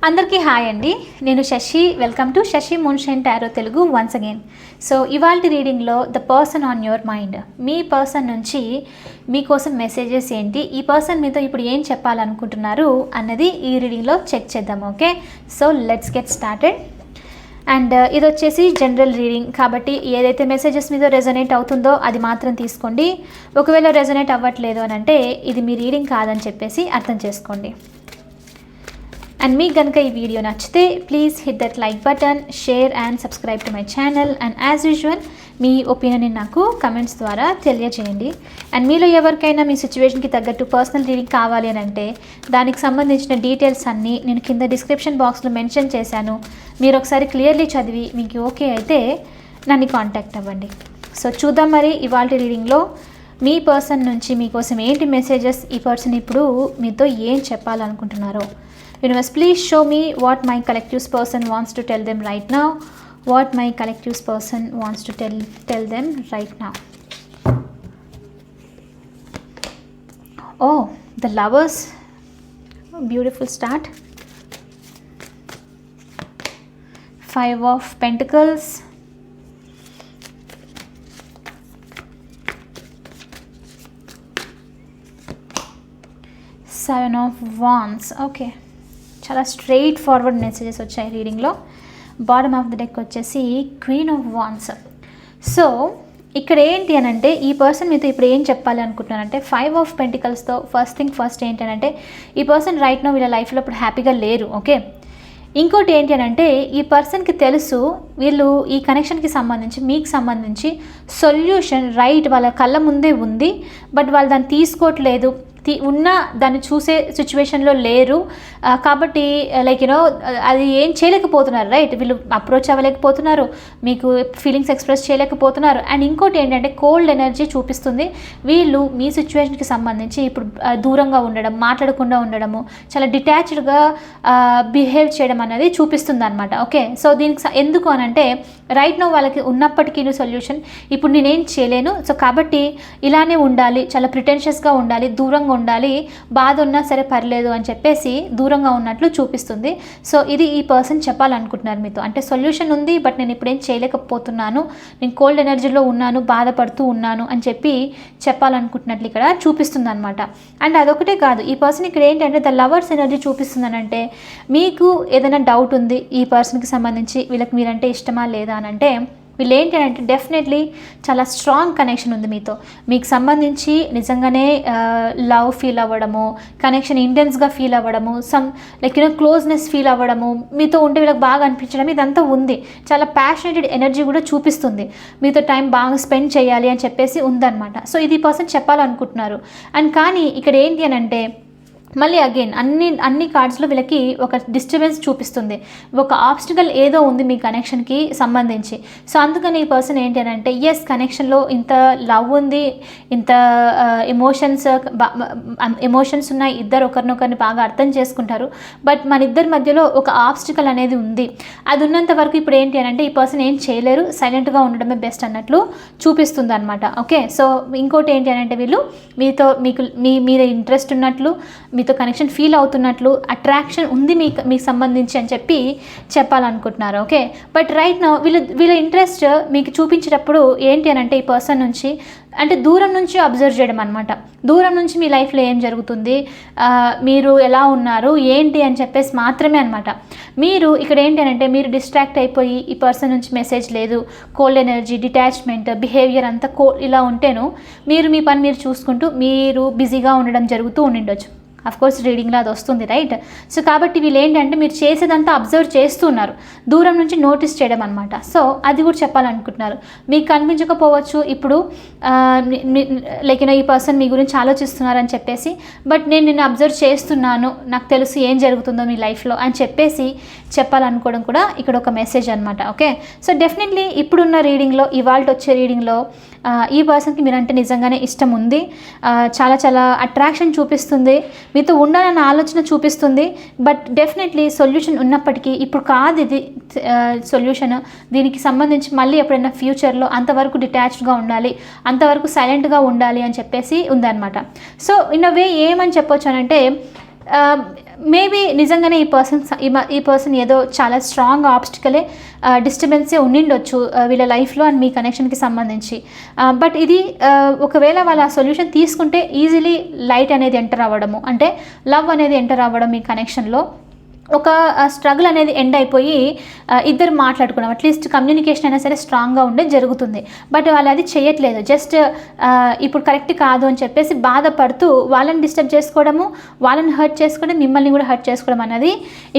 అందరికీ హాయ్ అండి. నేను Sashi. Welcome to Sashi moonshine tarot Telugu once again. So ఇవాల్టి రీడింగ్లో the person on your mind, మీ పర్సన్ నుంచి మీకోసం మెసేజెస్ ఏంటి, ఈ పర్సన్ మీతో ఇప్పుడు ఏం చెప్పాలనుకుంటున్నారు అన్నది ఈ రీడింగ్లో చెక్ చేద్దాం. Okay, so let's get started. And ఇది వచ్చేసి జనరల్ రీడింగ్ కాబట్టి ఏదైతే మెసేజెస్ మీద రెజొనేట్ అవుతుందో అది మాత్రం తీసుకోండి. ఒకవేళ రెజొనేట్ అవ్వట్లేదు అని అంటే ఇది మీ రీడింగ్ కాదని చెప్పేసి అర్థం చేసుకోండి. అండ్ మీకు కనుక ఈ వీడియో నచ్చితే please hit that like button, share and subscribe to my channel. And as usual me opinion నాకు కమెంట్స్ ద్వారా తెలియజేయండి. అండ్ మీలో ఎవరికైనా మీ సిచ్యువేషన్కి తగ్గట్టు పర్సనల్ రీడింగ్ కావాలి అని అంటే దానికి సంబంధించిన డీటెయిల్స్ అన్నీ నేను కింద డిస్క్రిప్షన్ బాక్స్లో మెన్షన్ చేశాను. మీరు ఒకసారి క్లియర్లీ చదివి మీకు ఓకే అయితే నన్ను కాంటాక్ట్ అవ్వండి. సో చూద్దాం మరి ఇవాళ రీడింగ్లో మీ పర్సన్ నుంచి మీకోసం ఏంటి మెసేజెస్, ఈ పర్సన్ ఇప్పుడు మీతో ఏం చెప్పాలనుకుంటున్నారో. Universe, please show me what my collective's person wants to tell them right now. What my collective's person wants to tell them right now. Oh, the Lovers. Beautiful start. 5 of Pentacles. Seven of Wands. Okay. చాలా straight forward messages వచ్చాయి రీడింగ్లో. Bottom of the deck వచ్చేసి queen of wands. So ఇక్కడ ఏంటి అని అంటే ఈ person మీతో ఇప్పుడు ఏం చెప్పాలి అనుకుంటున్నానంటే 5 ఆఫ్ పెంటికల్స్తో ఫస్ట్ ఏంటంటే ఈ పర్సన్ రైట్ నో వీళ్ళ లైఫ్లో ఇప్పుడు హ్యాపీగా లేరు. ఓకే, ఇంకోటి ఏంటి అని అంటే ఈ పర్సన్కి తెలుసు వీళ్ళు ఈ కనెక్షన్కి సంబంధించి మీకు సంబంధించి సొల్యూషన్ రైట్ వాళ్ళ కళ్ళ ముందే ఉంది, బట్ వాళ్ళు దాన్ని తీసుకోవట్లేదు, ఉన్న దాన్ని చూసే సిచ్యువేషన్లో లేరు. కాబట్టి లైక్ యూనో అది ఏం చేయలేకపోతున్నారు. రైట్, వీళ్ళు అప్రోచ్ అవ్వలేకపోతున్నారు, మీకు ఫీలింగ్స్ ఎక్స్ప్రెస్ చేయలేకపోతున్నారు. అండ్ ఇంకోటి ఏంటంటే కోల్డ్ ఎనర్జీ చూపిస్తుంది. వీళ్ళు మీ సిచ్యువేషన్కి సంబంధించి ఇప్పుడు దూరంగా ఉండడం, మాట్లాడకుండా ఉండడము, చాలా డిటాచ్డ్గా బిహేవ్ చేయడం అనేది చూపిస్తుంది అనమాట. ఓకే, సో దీనికి ఎందుకు అని అంటే రైట్ నో వాళ్ళకి ఉన్నప్పటికీ సొల్యూషన్ ఇప్పుడు నేనేం చేయలేను, సో కాబట్టి ఇలానే ఉండాలి, చాలా ప్రిటెన్షియస్గా ఉండాలి, దూరంగా ఉండాలి, బాధ ఉన్నా సరే పర్లేదు అని చెప్పేసి దూరంగా ఉన్నట్లు చూపిస్తుంది. సో ఇది ఈ పర్సన్ చెప్పాలనుకుంటున్నారు మీతో. అంటే సొల్యూషన్ ఉంది బట్ నేను ఇప్పుడు ఏం చేయలేకపోతున్నాను, నేను కోల్డ్ ఎనర్జీలో ఉన్నాను, బాధపడుతూ ఉన్నాను అని చెప్పి చెప్పాలనుకుంటున్నట్లు ఇక్కడ చూపిస్తుంది అనమాట. అండ్ అదొకటే కాదు, ఈ పర్సన్ ఇక్కడ ఏంటంటే ద లవర్స్ ఎనర్జీ చూపిస్తుందనంటే మీకు ఏదైనా డౌట్ ఉంది ఈ పర్సన్కి సంబంధించి, వీళ్ళకి మీరంటే ఇష్టమా లేదా అని అంటే వీళ్ళు ఏంటంటే డెఫినెట్లీ చాలా స్ట్రాంగ్ కనెక్షన్ ఉంది మీతో. మీకు సంబంధించి నిజంగానే లవ్ ఫీల్ అవ్వడము, కనెక్షన్ ఇంటెన్స్గా ఫీల్ అవ్వడము, లైక్ క్లోజ్నెస్ ఫీల్ అవ్వడము, మీతో ఉంటే వీళ్ళకి బాగా అనిపించడం ఇదంతా ఉంది. చాలా ప్యాషనేటెడ్ ఎనర్జీ కూడా చూపిస్తుంది, మీతో టైం బాగా స్పెండ్ చేయాలి అని చెప్పేసి ఉందన్నమాట. సో ఇది పర్సన్ చెప్పాలనుకుంటున్నారు. అండ్ కానీ ఇక్కడ ఏంటి అని అంటే మళ్ళీ అగైన్ అన్ని కార్డ్స్లో వీళ్ళకి ఒక డిస్టర్బెన్స్ చూపిస్తుంది, ఒక ఆబ్స్టికల్ ఏదో ఉంది మీ కనెక్షన్కి సంబంధించి. సో అందుకని ఈ పర్సన్ ఏంటి అని అంటే ఎస్ కనెక్షన్లో ఇంత లవ్ ఉంది, ఇంత ఎమోషన్స్ ఉన్నాయి, ఇద్దరు ఒకరినొకరిని బాగా అర్థం చేసుకుంటారు, బట్ మన ఇద్దరి మధ్యలో ఒక ఆబ్స్టికల్ అనేది ఉంది. అది ఉన్నంత వరకు ఇప్పుడు ఏంటి అని అంటే ఈ పర్సన్ ఏం చేయలేరు, సైలెంట్గా ఉండడమే బెస్ట్ అన్నట్లు చూపిస్తుంది అనమాట. ఓకే, సో ఇంకోటి ఏంటి అని అంటే వీళ్ళు మీకు మీ మీద ఇంట్రెస్ట్ ఉన్నట్లు, మీతో కనెక్షన్ ఫీల్ అవుతున్నట్లు, అట్రాక్షన్ ఉంది మీకు సంబంధించి అని చెప్పి చెప్పాలనుకుంటున్నారు. ఓకే, బట్ రైట్ నౌ వీళ్ళ ఇంట్రెస్ట్ మీకు చూపించేటప్పుడు ఏంటి అని అంటే ఈ పర్సన్ నుంచి అంటే దూరం నుంచి అబ్జర్వ్ చేయడం అనమాట. దూరం నుంచి మీ లైఫ్లో ఏం జరుగుతుంది, మీరు ఎలా ఉన్నారు ఏంటి అని చెప్పేసి మాత్రమే అనమాట. మీరు ఇక్కడ ఏంటి అని అంటే మీరు డిస్ట్రాక్ట్ అయిపోయి ఈ పర్సన్ నుంచి మెసేజ్ లేదు, కోల్డ్ ఎనర్జీ, డిటాచ్మెంట్, బిహేవియర్ అంతా ఇలా ఉంటేను మీరు మీ పని మీరు చూసుకుంటూ మీరు బిజీగా ఉండడం జరుగుతూ ఉండిండొచ్చు. అఫ్కోర్స్ రీడింగ్లో అది వస్తుంది రైట్. సో కాబట్టి వీళ్ళు ఏంటంటే మీరు చేసేదంతా అబ్జర్వ్ చేస్తున్నారు, దూరం నుంచి నోటీస్ చేయడం అనమాట. సో అది కూడా చెప్పాలనుకుంటున్నారు. మీకు కనిపించకపోవచ్చు ఇప్పుడు లైక్ ఈ పర్సన్ మీ గురించి ఆలోచిస్తున్నారని చెప్పేసి, బట్ నేను నిన్ను అబ్జర్వ్ చేస్తున్నాను, నాకు తెలుసు ఏం జరుగుతుందో మీ లైఫ్లో అని చెప్పేసి చెప్పాలనుకోవడం కూడా ఇక్కడ ఒక మెసేజ్ అనమాట. ఓకే, సో డెఫినెట్లీ ఇప్పుడున్న రీడింగ్లో, ఇవాళ వచ్చే రీడింగ్లో ఈ పర్సన్కి మీరంటే నిజంగానే ఇష్టం ఉంది, చాలా చాలా అట్రాక్షన్ చూపిస్తుంది, మీతో ఉండాలన్న ఆలోచన చూపిస్తుంది. బట్ డెఫినెట్లీ సొల్యూషన్ ఉన్నప్పటికీ ఇప్పుడు కాదు ఇది సొల్యూషన్, దీనికి సంబంధించి మళ్ళీ ఎప్పుడైనా ఫ్యూచర్లో అంతవరకు డిటాచ్డ్గా ఉండాలి, అంతవరకు సైలెంట్గా ఉండాలి అని చెప్పేసి ఉందన్నమాట. సో ఇన్ అ వే ఏమని చెప్పొచ్చు అని అంటే మేబీ నిజంగానే ఈ పర్సన్ ఏదో చాలా స్ట్రాంగ్ ఆబ్స్టికలే డిస్టర్బెన్సే ఉండిండొచ్చు వీళ్ళ లైఫ్లో అండ్ మీ కనెక్షన్కి సంబంధించి. బట్ ఇది ఒకవేళ వాళ్ళ సొల్యూషన్ తీసుకుంటే ఈజీలీ లైట్ అనేది ఎంటర్ అవ్వడము, అంటే లవ్ అనేది ఎంటర్ అవ్వడం మీ కనెక్షన్లో, ఒక స్ట్రగుల్ అనేది ఎండ్ అయిపోయి ఇద్దరు మాట్లాడుకోవడం, అట్లీస్ట్ కమ్యూనికేషన్ అయినా సరే స్ట్రాంగ్గా ఉండే జరుగుతుంది. బట్ వాళ్ళు అది చేయట్లేదు, జస్ట్ ఇప్పుడు కరెక్ట్ కాదు అని చెప్పేసి బాధపడుతూ వాళ్ళని డిస్టర్బ్ చేసుకోవడము, వాళ్ళని హర్ట్ చేసుకోవడం, మిమ్మల్ని కూడా హర్ట్ చేసుకోవడం అనేది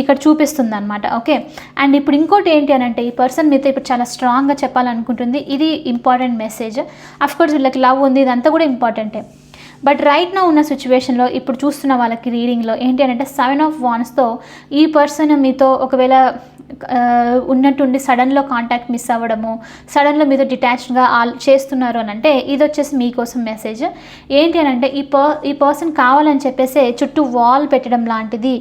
ఇక్కడ చూపిస్తుంది అనమాట. ఓకే, అండ్ ఇప్పుడు ఇంకోటి ఏంటి అని అంటే ఈ పర్సన్ మీతో ఇప్పుడు చాలా స్ట్రాంగ్గా చెప్పాలనుకుంటుంది. ఇది ఇంపార్టెంట్ మెసేజ్. అఫ్కోర్స్ వీళ్ళకి లవ్ ఉంది, ఇదంతా కూడా ఇంపార్టెంటే. బట్ రైట్ నా ఉన్న సిచ్యువేషన్లో ఇప్పుడు చూస్తున్న వాళ్ళకి రీడింగ్లో ఏంటి అంటే 7 of Wandsతో ఈ పర్సన్ మీతో ఒకవేళ ఉన్నట్టుండి సడన్లో కాంటాక్ట్ మిస్ అవ్వడము, సడన్లో మీతో డిటాచ్డ్గా చేస్తున్నారు అని అంటే ఇది వచ్చేసి మీకోసం మెసేజ్. ఏంటి అని అంటే ఈ పర్సన్ కావాలని చెప్పేసి చుట్టూ వాల్ పెట్టడం లాంటిది,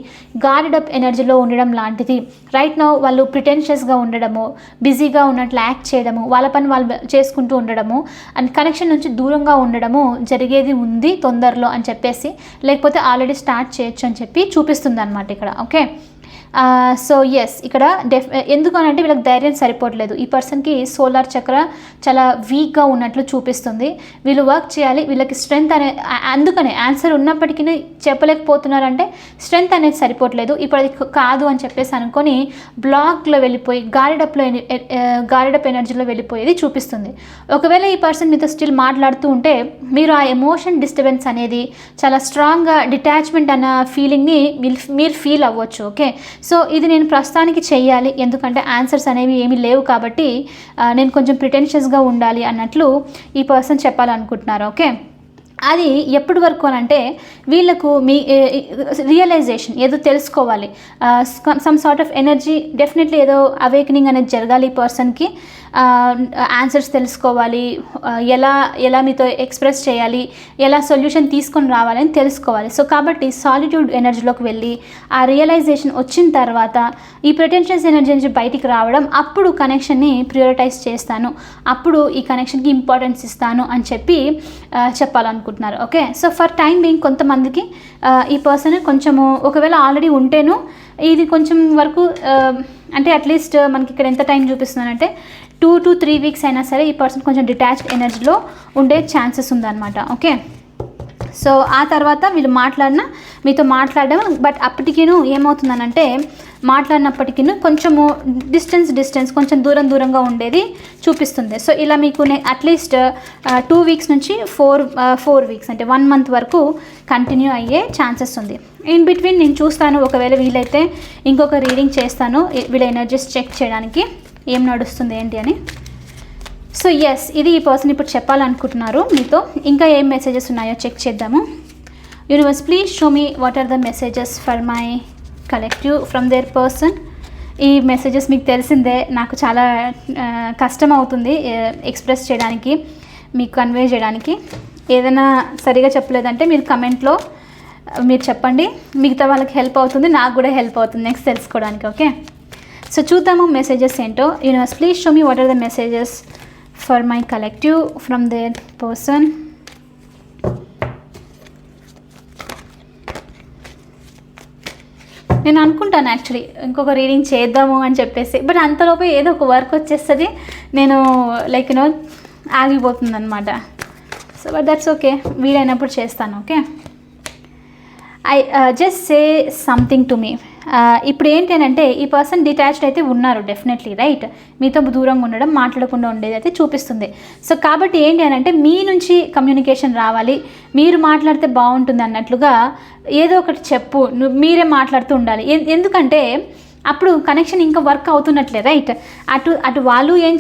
గార్డెడ్ అప్ ఎనర్జీలో ఉండడం లాంటిది. రైట్ నౌ వాళ్ళు ప్రిటెన్షియస్గా ఉండడము, బిజీగా ఉన్నట్లు యాక్ట్ చేయడము, వాళ్ళ పని వాళ్ళు చేసుకుంటూ ఉండడము అండ్ కనెక్షన్ నుంచి దూరంగా ఉండడము జరిగేది ఉంది తొందరలో అని చెప్పేసి, లేకపోతే ఆల్రెడీ స్టార్ట్ చేయొచ్చు అని చెప్పి చూపిస్తుంది అనమాట ఇక్కడ. ఓకే, సో ఎస్ ఇక్కడ ఎందుకు అని అంటే వీళ్ళకి ధైర్యం సరిపోవట్లేదు. ఈ పర్సన్కి సోలార్ చక్ర చాలా వీక్గా ఉన్నట్లు చూపిస్తుంది. వీళ్ళు వర్క్ చేయాలి, వీళ్ళకి స్ట్రెంగ్త్ అనే అందుకనే ఆన్సర్ ఉన్నప్పటికీ చెప్పలేకపోతున్నారంటే స్ట్రెంగ్త్ అనేది సరిపోవట్లేదు. ఇప్పుడు అది కాదు అని చెప్పేసి అనుకొని బ్లాక్లో వెళ్ళిపోయి గార్డెడ్ అప్ ఎనర్జీలో వెళ్ళిపోయేది చూపిస్తుంది. ఒకవేళ ఈ పర్సన్ మీతో స్టిల్ మాట్లాడుతూ ఉంటే మీరు ఆ ఎమోషన్ డిస్టర్బెన్స్ అనేది చాలా స్ట్రాంగ్గా డిటాచ్మెంట్ అన్న ఫీలింగ్ని మీరు ఫీల్ అవ్వచ్చు. ఓకే, సో ఇది నేను ప్రస్తుతానికి చెయ్యాలి, ఎందుకంటే ఆన్సర్స్ అనేవి ఏమీ లేవు కాబట్టి నేను కొంచెం ప్రిటెన్షియస్గా ఉండాలి అన్నట్లు ఈ పర్సన్ చెప్పాలనుకుంటున్నారు. ఓకే, అది ఎప్పటి వరకు అని అంటే వీళ్ళకు మీ రియలైజేషన్ ఏదో తెలుసుకోవాలి, some sort of energy definitely ఏదో అవేకనింగ్ అనేది జరగాలి. ఈ పర్సన్కి ఆన్సర్స్ తెలుసుకోవాలి, ఎలా మీతో ఎక్స్ప్రెస్ చేయాలి, ఎలా సొల్యూషన్ తీసుకొని రావాలని తెలుసుకోవాలి. సో కాబట్టి సాలిట్యూడ్ ఎనర్జీలోకి వెళ్ళి ఆ రియలైజేషన్ వచ్చిన తర్వాత ఈ ప్రిటెన్షియస్ ఎనర్జీ నుంచి బయటికి రావడం, అప్పుడు కనెక్షన్ని ప్రియారిటైజ్ చేస్తాను, అప్పుడు ఈ కనెక్షన్కి ఇంపార్టెన్స్ ఇస్తాను అని చెప్పి చెప్పాలనుకుంటున్నారు. Okay, so for time being కొంతమందికి ఈ పర్సన్ కొంచెము ఒకవేళ ఆల్రెడీ ఉంటేను ఇది కొంచెం వరకు అంటే అట్లీస్ట్ మనకి ఇక్కడ ఎంత టైం చూపిస్తున్నానంటే 2 to 3 weeks అయినా సరే ఈ పర్సన్ కొంచెం డిటాచ్డ్ ఎనర్జీలో ఉండే ఛాన్సెస్ ఉందన్నమాట. ఓకే, సో ఆ తర్వాత వీళ్ళు మీతో మాట్లాడడం, బట్ అప్పటికీను ఏమవుతుందనంటే మాట్లాడినప్పటికీ కొంచెము డిస్టెన్స్ కొంచెం దూరంగా ఉండేది చూపిస్తుంది. సో ఇలా మీకు అట్లీస్ట్ 2 weeks నుంచి 4 weeks అంటే 1 month వరకు కంటిన్యూ అయ్యే ఛాన్సెస్ ఉంది. ఇన్ బిట్వీన్ నేను చూస్తాను, ఒకవేళ వీలైతే ఇంకొక రీడింగ్ చేస్తాను వీళ్ళ ఎనర్జీస్ చెక్ చేయడానికి ఏం నడుస్తుంది ఏంటి అని. సో ఎస్, ఇది ఈ పర్సన్ ఇప్పుడు చెప్పాలనుకుంటున్నారు మీతో. ఇంకా ఏం మెసేజెస్ ఉన్నాయో చెక్ చేద్దాము. Universe please show me what are the messages for my collective from their person. ఈ మెసేజెస్ మీకు తెలిసిందే, నాకు చాలా కష్టం అవుతుంది ఎక్స్ప్రెస్ చేయడానికి, మీకు కన్వే చేయడానికి. ఏదైనా సరిగా చెప్పలేదంటే మీరు కమెంట్లో మీరు చెప్పండి, మిగతా వాళ్ళకి హెల్ప్ అవుతుంది, నాకు కూడా హెల్ప్ అవుతుంది నెక్స్ట్ తెలుసుకోవడానికి. ఓకే, సో చూద్దాము మెసేజెస్ ఏంటో. Universe please show me what are the messages for my collective from their person. నేను అనుకుంటాను యాక్చువల్లీ ఇంకొక రీడింగ్ చేద్దాము అని చెప్పేసి, బట్ అంతలోపు ఏదో ఒక వర్క్ వచ్చేస్తుంది, నేను లైక్ ఆగిపోతుంది అనమాట. సో బట్ దట్స్ ఓకే, వీలైనప్పుడు చేస్తాను. Okay, I just say something to me. ఇప్పుడు ఏంటి అంటే ఈ పర్సన్ డిటాచ్డ్ అయితే ఉన్నారు డెఫినెట్లీ, రైట్? మీతో దూరంగా ఉండడం, మాట్లాడకుండా ఉండేది అయితే చూపిస్తుంది. సో కాబట్టి ఏంటి అంటే మీ నుంచి కమ్యూనికేషన్ రావాలి, మీరు మాట్లాడితే బాగుంటుంది అన్నట్లుగా ఏదో ఒకటి చెప్పు, మీరే మాట్లాడుతూ ఉండాలి. ఎందుకంటే అప్పుడు కనెక్షన్ ఇంకా వర్క్ అవుతున్నట్లే, రైట్? అటు వాళ్ళు ఏం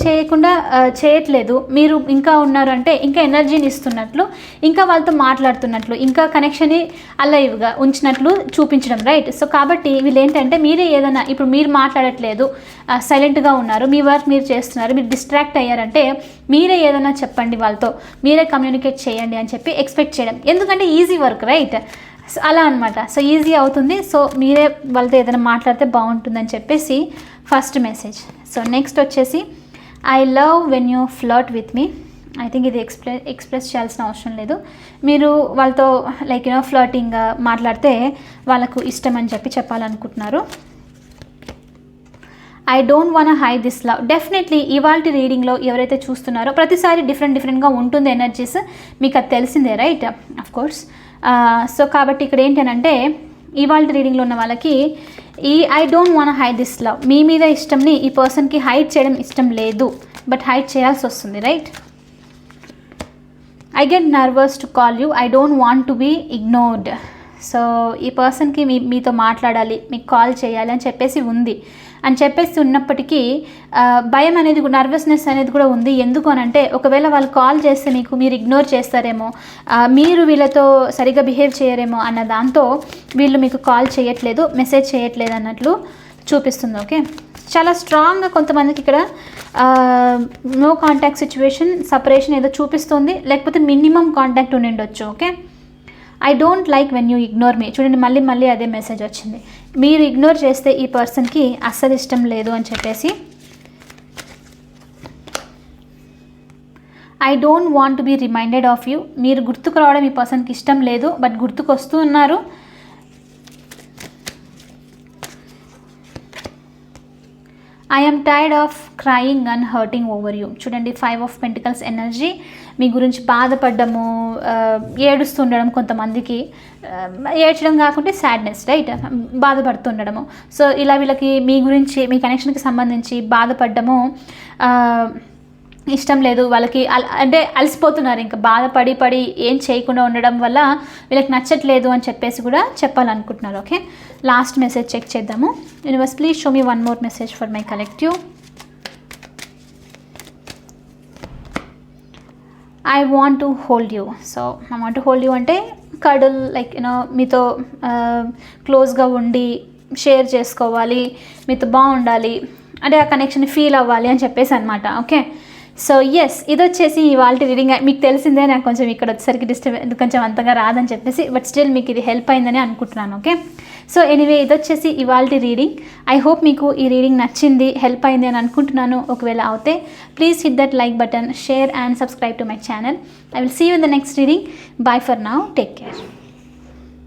చేయట్లేదు, మీరు ఇంకా ఉన్నారు అంటే ఇంకా ఎనర్జీని ఇస్తున్నట్లు, ఇంకా వాళ్ళతో మాట్లాడుతున్నట్లు, ఇంకా కనెక్షన్ని అలైవ్గా ఉంచినట్లు చూపించడం, రైట్? సో కాబట్టి వీళ్ళు ఏంటంటే మీరే ఏదైనా, ఇప్పుడు మీరు మాట్లాడట్లేదు, సైలెంట్గా ఉన్నారు, మీ వర్క్ మీరు చేస్తున్నారు, మీరు డిస్ట్రాక్ట్ అయ్యారంటే మీరే ఏదైనా చెప్పండి, వాళ్ళతో మీరే కమ్యూనికేట్ చేయండి అని చెప్పి ఎక్స్పెక్ట్ చేయడం. ఎందుకంటే ఈజీ వర్క్, రైట్? సో అలా అనమాట. సో ఈజీ అవుతుంది, సో మీరే వాళ్ళతో ఏదైనా మాట్లాడితే బాగుంటుందని చెప్పేసి ఫస్ట్ మెసేజ్. సో నెక్స్ట్ వచ్చేసి I love when you flirt with me. I think ఇది ఎక్స్ప్రెస్ చేయాల్సిన అవసరం లేదు. మీరు వాళ్ళతో లైక్ ఫ్లర్టింగ్గా మాట్లాడితే వాళ్ళకు ఇష్టం అని చెప్పాలనుకుంటున్నారు. I don't want hide this love. Definitely ఇవాళ రీడింగ్లో ఎవరైతే చూస్తున్నారో ప్రతిసారి డిఫరెంట్గా ఉంటుంది ఎనర్జీస్, మీకు అది తెలిసిందే రైట్, అఫ్ కోర్స్. సో కాబట్టి ఇక్కడ ఏంటంటే ఇవాళ రీడింగ్లో ఉన్న వాళ్ళకి ఈ I don't want hide this love, మీ మీద ఇష్టంని ఈ పర్సన్కి హైడ్ చేయడం ఇష్టం లేదు, బట్ హైడ్ చేయాల్సి వస్తుంది right. I get nervous to call you, I don't want to be ignored. So ఈ పర్సన్కి మీతో మాట్లాడాలి, మీకు కాల్ చేయాలి అని చెప్పేసి ఉన్నప్పటికీ భయం అనేది, నర్వస్నెస్ అనేది కూడా ఉంది. ఎందుకు అనంటే ఒకవేళ వాళ్ళు కాల్ చేస్తే మీరు ఇగ్నోర్ చేస్తారేమో, మీరు వీళ్ళతో సరిగ్గా బిహేవ్ చేయరేమో అన్న దాంతో వీళ్ళు మీకు కాల్ చేయట్లేదు, మెసేజ్ చేయట్లేదు అన్నట్లు చూపిస్తుంది. ఓకే, చాలా స్ట్రాంగ్గా కొంతమందికి ఇక్కడ నో కాంటాక్ట్ సిచ్యువేషన్, సపరేషన్ ఏదో చూపిస్తుంది, లేకపోతే మినిమం కాంటాక్ట్ ఉండిండొచ్చు. Okay, I don't like when you ignore me. చూడండి మళ్ళీ అదే మెసేజ్ వచ్చింది, మీరు ఇగ్నోర్ చేస్తే ఈ పర్సన్కి అస్సలు ఇష్టం లేదు అని చెప్పేసి. I don't want to be reminded of you, మీరు గుర్తుకు రావడం ఈ పర్సన్కి ఇష్టం లేదు, బట్ గుర్తుకు వస్తూ ఉన్నారు. I am tired of crying and hurting over you. చూడండి 5 ఆఫ్ పెంటికల్స్ ఎనర్జీ, మీ గురించి బాధపడ్డము, ఏడుస్తుండడం, కొంతమందికి ఏడ్చడం కాకుంటే సాడ్నెస్ రైట్, బాధపడుతుండడము. సో ఇలా వీళ్ళకి మీ గురించి, మీ కనెక్షన్కి సంబంధించి బాధపడ్డము ఇష్టం లేదు వాళ్ళకి, అంటే అలసిపోతున్నారు, ఇంకా బాధపడి ఏం చేయకుండా ఉండడం వల్ల వీళ్ళకి నచ్చట్లేదు అని చెప్పేసి కూడా చెప్పాలనుకుంటున్నారు. ఓకే, లాస్ట్ మెసేజ్ చెక్ చేద్దాము. Universe please show me one more message for my collective. I want to hold you. So I want to hold you అంటే కడల్, లైక్ మీతో క్లోజ్గా ఉండి షేర్ చేసుకోవాలి, మీతో బాగుండాలి, అంటే ఆ కనెక్షన్ ఫీల్ అవ్వాలి అని చెప్పేసి అనమాట. ఓకే, సో ఎస్, ఇది వచ్చేసి ఇవాళ రీడింగ్. మీకు తెలిసిందే, నాకు కొంచెం ఇక్కడ వచ్చేసరికి కొంచెం అంతగా రాదని చెప్పేసి, బట్ స్టిల్ మీకు ఇది హెల్ప్ అయిందని అనుకుంటున్నాను. ఓకే, సో ఎనీవే ఇది వచ్చేసి ఇవాళ రీడింగ్. ఐ హోప్ మీకు ఈ రీడింగ్ నచ్చింది, హెల్ప్ అయింది అని అనుకుంటున్నాను. ఒకవేళ అవుతే please hit that like button, share and subscribe to my channel. I will see you in the next reading. Bye for now. Take care.